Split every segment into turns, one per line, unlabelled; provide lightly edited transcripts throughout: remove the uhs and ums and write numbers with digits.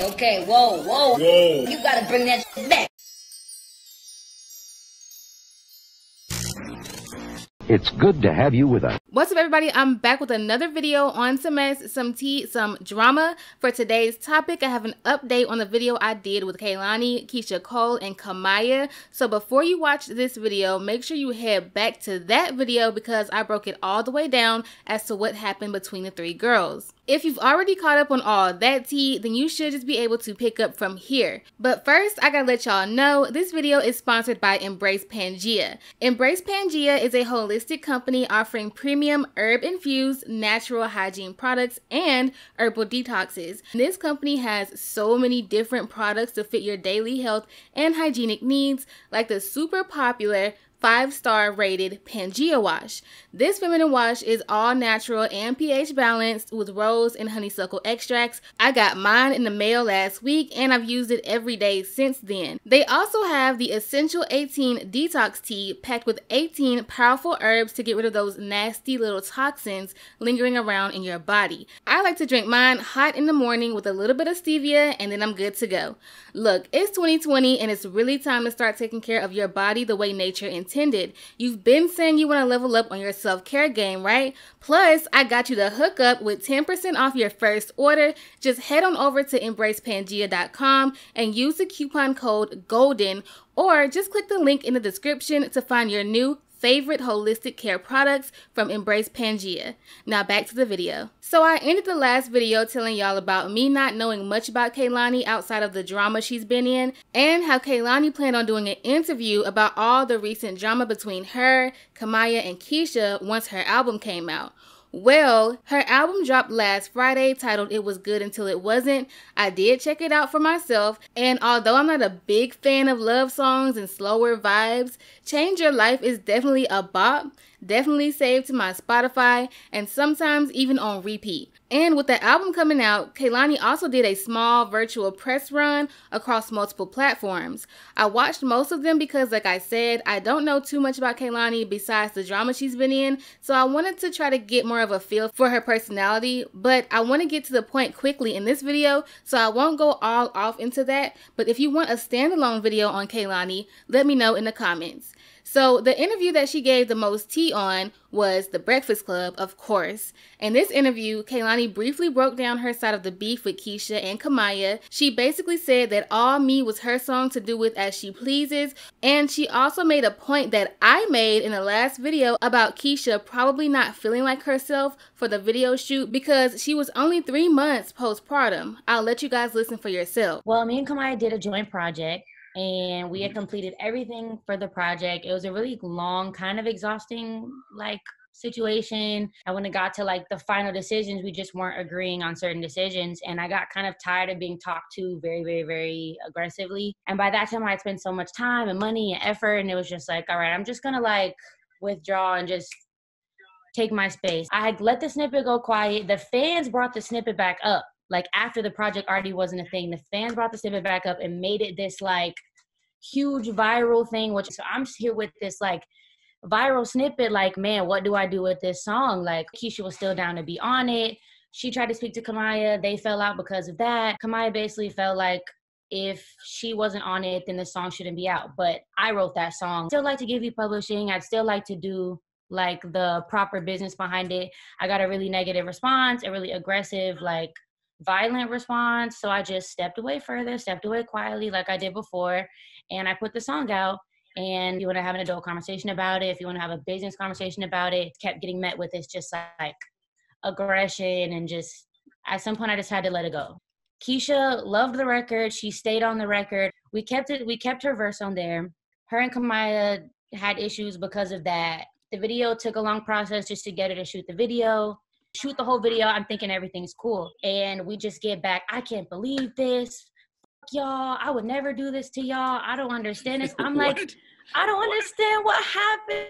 Okay, whoa. You gotta bring that shit back.
It's good to have you with us.
What's up, everybody? I'm back with another video on some mess, some tea, some drama. For today's topic, I have an update on the video I did with Kehlani, Keyshia Cole, and Kamaiyah. So before you watch this video, make sure you head back to that video because I broke it all the way down as to what happened between the three girls. If you've already caught up on all that tea, then you should just be able to pick up from here. But first, I gotta let y'all know, this video is sponsored by Embrace Pangea. Embrace Pangea is a holistic company offering premium herb-infused natural hygiene products and herbal detoxes. This company has so many different products to fit your daily health and hygienic needs, like the super popular 5-star rated Pangea wash. This feminine wash is all natural and pH balanced with rose and honeysuckle extracts. I got mine in the mail last week and I've used it every day since then. They also have the Essential 18 Detox Tea packed with 18 powerful herbs to get rid of those nasty little toxins lingering around in your body. I like to drink mine hot in the morning with a little bit of stevia and then I'm good to go. Look, it's 2020 and it's really time to start taking care of your body the way nature intended. You've been saying you want to level up on your self-care game, right? Plus, I got you the hookup with 10% off your first order. Just head on over to embracepangea.com and use the coupon code GOLDEN, or just click the link in the description to find your new favorite holistic care products from Embrace Pangea. Now back to the video. So I ended the last video telling y'all about me not knowing much about Kehlani outside of the drama she's been in, and how Kehlani planned on doing an interview about all the recent drama between her, Kamaiyah, and Keyshia once her album came out. Well, her album dropped last Friday titled It Was Good Until It Wasn't. I did check it out for myself, and although I'm not a big fan of love songs and slower vibes, Change Your Life is definitely a bop, definitely saved to my Spotify, and sometimes even on repeat. And with the album coming out, Kehlani also did a small virtual press run across multiple platforms. I watched most of them because, like I said, I don't know too much about Kehlani besides the drama she's been in, so I wanted to try to get more of a feel for her personality, but I want to get to the point quickly in this video, so I won't go all off into that. But if you want a standalone video on Kehlani, let me know in the comments. So the interview that she gave the most tea on was The Breakfast Club, of course. In this interview, Kehlani briefly broke down her side of the beef with Keyshia and Kamaiyah. She basically said that All Me was her song to do with as she pleases, and she also made a point that I made in the last video about Keyshia probably not feeling like herself for the video shoot because she was only 3 months postpartum. I'll let you guys listen for yourself.
Well, me and Kamaiyah did a joint project, and we had completed everything for the project. It was a really long, kind of exhausting, situation. And when it got to the final decisions, we just weren't agreeing on certain decisions. And I got kind of tired of being talked to very, very, very aggressively. And by that time, I had spent so much time and money and effort. And it was just all right, I'm just going to withdraw and just take my space. I had let the snippet go quiet. The fans brought the snippet back up. After the project already wasn't a thing, the fans brought the snippet back up and made it this huge viral thing, so I'm here with this viral snippet, man, what do I do with this song? Keyshia was still down to be on it. She tried to speak to Kamaiyah. They fell out because of that. Kamaiyah basically felt like if she wasn't on it, then the song shouldn't be out. But I wrote that song. Still like to give you publishing. I'd still like to do the proper business behind it. I got a really negative response, a really aggressive, violent response. So I just stepped away further, stepped away quietly like I did before. And I put the song out. And if you want to have an adult conversation about it, if you want to have a business conversation about it, kept getting met with this just aggression, and just at some point I just had to let it go. Keyshia loved the record. She stayed on the record. We kept her verse on there. Her and Kamaiyah had issues because of that. The video took a long process just to get her to shoot the video. Shoot the whole video. I'm thinking everything's cool. And we just get back, I can't believe this. Y'all, I would never do this to y'all. I don't understand this. I'm I don't understand what happened.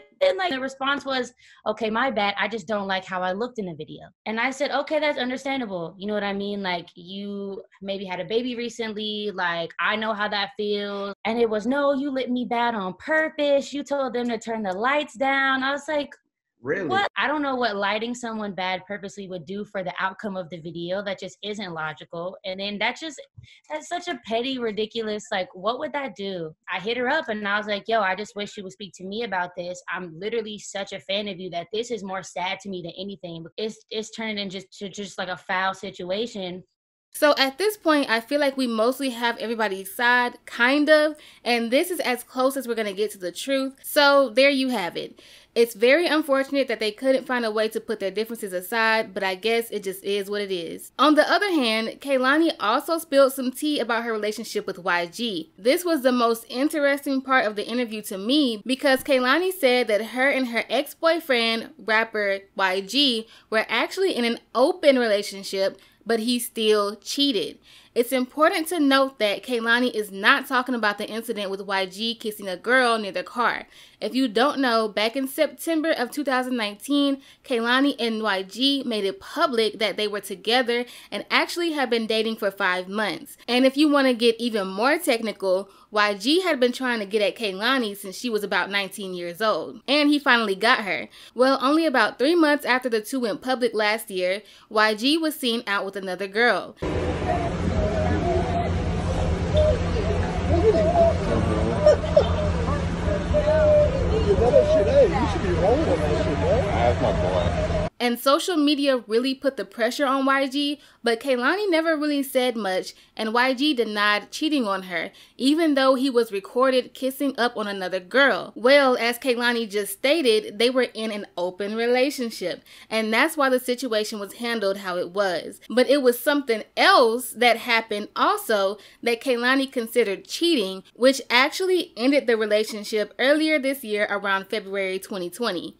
The response was, okay, my bad. I just don't like how I looked in the video. And I said, okay, that's understandable. You know what I mean? You maybe had a baby recently. I know how that feels. And it was, no, you lit me bad on purpose. You told them to turn the lights down. I was like,
Really?
What? I don't know what lighting someone bad purposely would do for the outcome of the video. That just isn't logical. And then that's such a petty, ridiculous, like, what would that do? I hit her up and I was like, yo, I just wish you would speak to me about this. I'm literally such a fan of you that this is more sad to me than anything. It's turning into just like a foul situation.
So at this point, I feel like we mostly have everybody's side, kind of, and this is as close as we're going to get to the truth. So there you have it. It's very unfortunate that they couldn't find a way to put their differences aside, but I guess it just is what it is. On the other hand, Kehlani also spilled some tea about her relationship with YG. This was the most interesting part of the interview to me because Kehlani said that her and her ex-boyfriend, rapper YG, were actually in an open relationship, but he still cheated. It's important to note that Kehlani is not talking about the incident with YG kissing a girl near the car. If you don't know, back in September of 2019, Kehlani and YG made it public that they were together and actually had been dating for 5 months. And if you want to get even more technical, YG had been trying to get at Kehlani since she was about 19 years old. And he finally got her. Well, only about 3 months after the two went public last year, YG was seen out with another girl. And social media really put the pressure on YG, but Kehlani never really said much, and YG denied cheating on her, even though he was recorded kissing up on another girl. Well, as Kehlani just stated, they were in an open relationship, and that's why the situation was handled how it was. But it was something else that happened also that Kehlani considered cheating, which actually ended the relationship earlier this year around February 2020.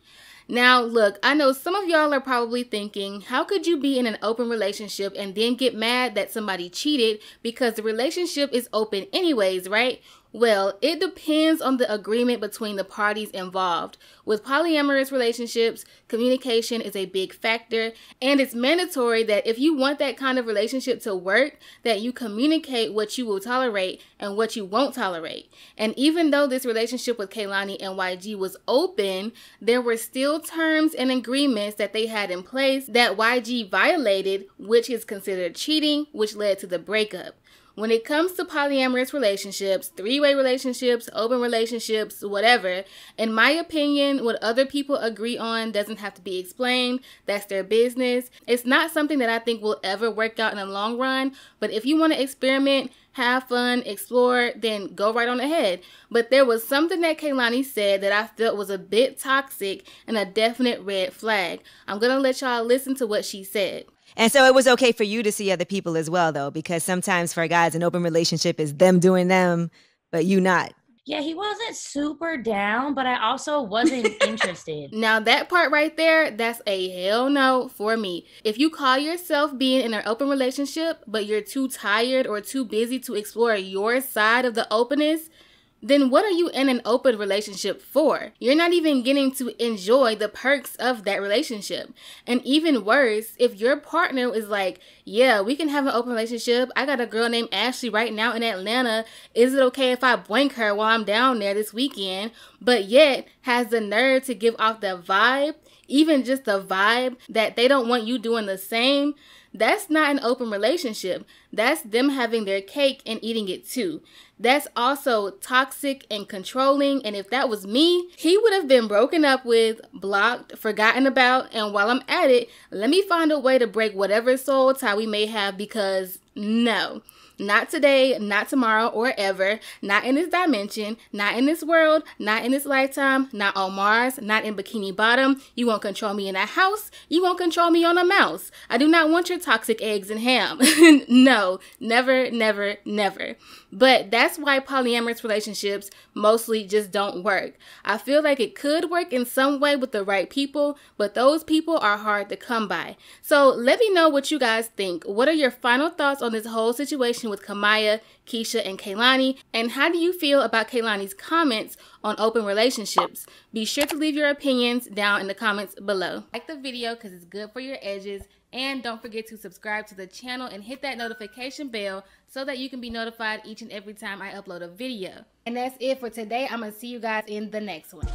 Now, look, I know some of y'all are probably thinking, how could you be in an open relationship and then get mad that somebody cheated because the relationship is open anyways, right? Well, it depends on the agreement between the parties involved. With polyamorous relationships, communication is a big factor, and it's mandatory that if you want that kind of relationship to work, that you communicate what you will tolerate and what you won't tolerate. And even though this relationship with Kehlani and YG was open, there were still terms and agreements that they had in place that YG violated, which is considered cheating, which led to the breakup. When it comes to polyamorous relationships, three-way relationships, open relationships, whatever, in my opinion, what other people agree on doesn't have to be explained. That's their business. It's not something that I think will ever work out in the long run, but if you want to experiment, have fun, explore, then go right on ahead. But there was something that Kehlani said that I felt was a bit toxic and a definite red flag. I'm going to let y'all listen to what she said.
And so it was okay for you to see other people as well, though, because sometimes for guys, an open relationship is them doing them, but you not.
Yeah, he wasn't super down, but I also wasn't interested.
Now that part right there, that's a hell no for me. If you call yourself being in an open relationship, but you're too tired or too busy to explore your side of the openness, then what are you in an open relationship for? You're not even getting to enjoy the perks of that relationship. And even worse, if your partner is like, yeah, we can have an open relationship. I got a girl named Ashley right now in Atlanta. Is it okay if I boink her while I'm down there this weekend? But yet has the nerve to give off the vibe, even just the vibe, that they don't want you doing the same. That's not an open relationship. That's them having their cake and eating it too. That's also toxic and controlling, and if that was me, he would have been broken up with, blocked, forgotten about, and while I'm at it, let me find a way to break whatever soul tie we may have, because no. Not today, not tomorrow, or ever. Not in this dimension, not in this world, not in this lifetime, not on Mars, not in Bikini Bottom. You won't control me in a house. You won't control me on a mouse. I do not want your toxic eggs and ham. No, never, never, never. But that's why polyamorous relationships mostly just don't work. I feel like it could work in some way with the right people, but those people are hard to come by. So let me know what you guys think. What are your final thoughts on this whole situation with Kamaiyah, Keyshia, and Kehlani? And how do you feel about Kehlani's comments on open relationships? Be sure to leave your opinions down in the comments below. Like the video because it's good for your edges. And don't forget to subscribe to the channel and hit that notification bell so that you can be notified each and every time I upload a video. And that's it for today. I'm going to see you guys in the next one.